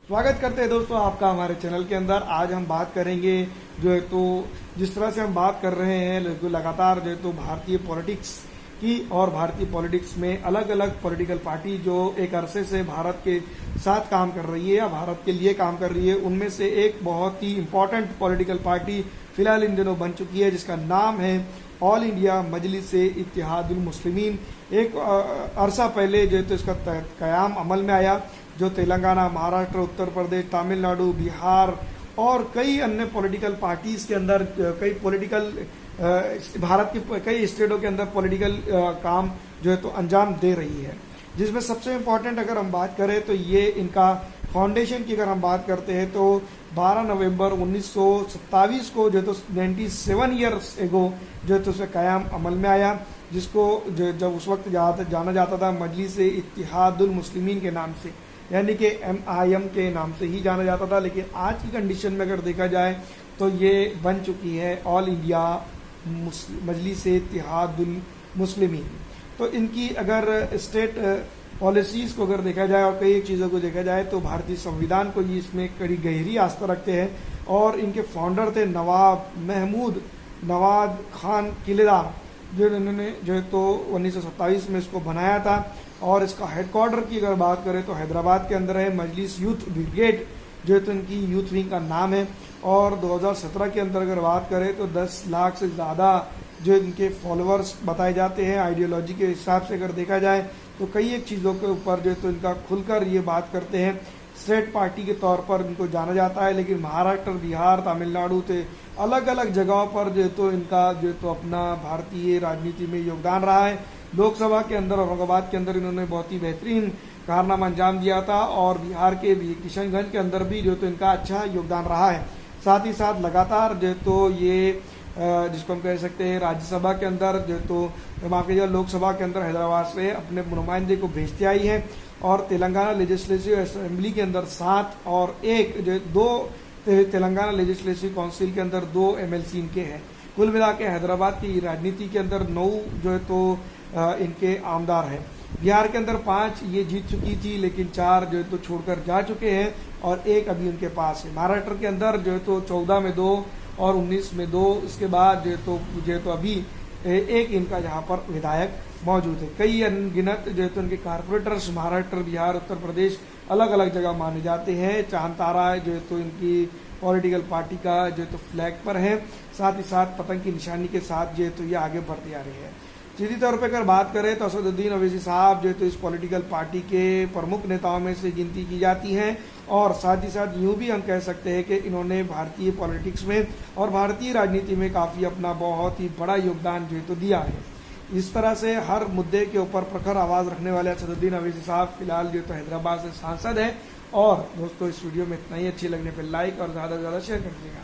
स्वागत करते हैं दोस्तों आपका हमारे चैनल के अंदर। आज हम बात करेंगे जो है तो जिस तरह से हम बात कर रहे हैं लगातार जो है तो भारतीय पॉलिटिक्स की और भारतीय पॉलिटिक्स में अलग अलग पॉलिटिकल पार्टी जो एक अरसे से भारत के साथ काम कर रही है या भारत के लिए काम कर रही है, उनमें से एक बहुत ही इम्पोर्टेंट पॉलिटिकल पार्टी फिलहाल इन दिनों बन चुकी है, जिसका नाम है ऑल इंडिया मजलिस-ए-इत्तेहादुल मुस्लिमीन। एक अरसा पहले जो है तो इसका क़याम अमल में आया, जो तेलंगाना, महाराष्ट्र, उत्तर प्रदेश, तमिलनाडु, बिहार और कई अन्य पॉलिटिकल पार्टीज के अंदर कई पॉलिटिकल भारत की कई स्टेटों के अंदर पॉलिटिकल काम जो है तो अंजाम दे रही है। जिसमें सबसे इम्पोर्टेंट अगर हम बात करें तो ये इनका फाउंडेशन की अगर हम बात करते हैं तो 12 नवंबर 1927 को जो तो 97 ईयर्स एगो जो तो उसका क़याम अमल में आया, जिसको जब उस वक्त जाना जाता था मजलिस-ए-इत्तेहादुल मुस्लिमीन के नाम से, यानी कि MIM के नाम से ही जाना जाता था। लेकिन आज की कंडीशन में अगर देखा जाए तो ये बन चुकी है ऑल इंडिया मजलिस-ए-इत्तेहादुल मुस्लिमीन। तो इनकी अगर स्टेट पॉलिसीज़ को अगर देखा जाए और कई चीज़ों को देखा जाए तो भारतीय संविधान को ये इसमें कड़ी गहरी आस्था रखते हैं। और इनके फाउंडर थे नवाब महमूद नवाब खान किलेदार, जो इन्होंने जो है तो 1927 में इसको बनाया था। और इसका हेडक्वार्टर की अगर बात करें तो हैदराबाद के अंदर है। मजलिस यूथ ब्रिगेड जो है तो इनकी यूथ विंग का नाम है। और 2017 के अंदर अगर बात करें तो 10 लाख से ज़्यादा जो इनके फॉलोअर्स बताए जाते हैं। आइडियोलॉजी के हिसाब से अगर देखा जाए तो कई एक चीज़ों के ऊपर जो है तो इनका खुलकर ये बात करते हैं। स्टेट पार्टी के तौर पर इनको जाना जाता है, लेकिन महाराष्ट्र, बिहार, तमिलनाडु से अलग अलग जगहों पर जो है तो इनका जो है तो अपना भारतीय राजनीति में योगदान रहा है। लोकसभा के अंदर औरंगाबाद के अंदर इन्होंने बहुत ही बेहतरीन कारनामा अंजाम दिया था और बिहार के किशनगंज के अंदर भी जो तो इनका अच्छा योगदान रहा है। साथ ही साथ लगातार जो तो ये जिसको हम कह सकते हैं राज्यसभा के अंदर जो तो माफ कीजिएगा लोकसभा के अंदर हैदराबाद से अपने नुमाइंदे को भेजते आई है। और तेलंगाना लेजिस्लेटिव असेंबली के अंदर 7 और 1 जो 2 तेलंगाना लेजिस्लेटिव काउंसिल के अंदर 2 MLC इनके हैं। कुल मिला के हैदराबाद की राजनीति के अंदर 9 जो है तो इनके आमदार हैं। बिहार के अंदर 5 ये जीत चुकी थी, लेकिन 4 जो है तो छोड़कर जा चुके हैं और 1 अभी उनके पास है। महाराष्ट्र के अंदर जो है तो 14 में 2 और 19 में 2, इसके बाद जो है तो अभी 1 इनका यहाँ पर विधायक मौजूद है। कई अनगिनत जो है तो इनके कारपोरेटर्स महाराष्ट्र, बिहार, उत्तर प्रदेश अलग अलग जगह माने जाते हैं। चांद तारा जो है तो इनकी पॉलिटिकल पार्टी का जो है तो फ्लैग पर है। साथ ही साथ पतंग की निशानी के साथ जो है तो ये आगे बढ़ते आ रहे हैं। सीधी तौर पर अगर बात करें तो असदुद्दीन ओवैसी साहब जो है तो इस पॉलिटिकल पार्टी के प्रमुख नेताओं में से गिनती की जाती हैं। और साथ ही साथ यूँ भी हम कह सकते हैं कि इन्होंने भारतीय पॉलिटिक्स में और भारतीय राजनीति में काफ़ी अपना बहुत ही बड़ा योगदान जो है तो दिया है। इस तरह से हर मुद्दे के ऊपर प्रखर आवाज़ रखने वाले असदुद्दीन ओवैसी साहब फिलहाल जो तो हैदराबाद से सांसद हैं। और दोस्तों इस वीडियो में इतना ही, अच्छी लगने पर लाइक और ज़्यादा से ज़्यादा शेयर कर दीजिएगा।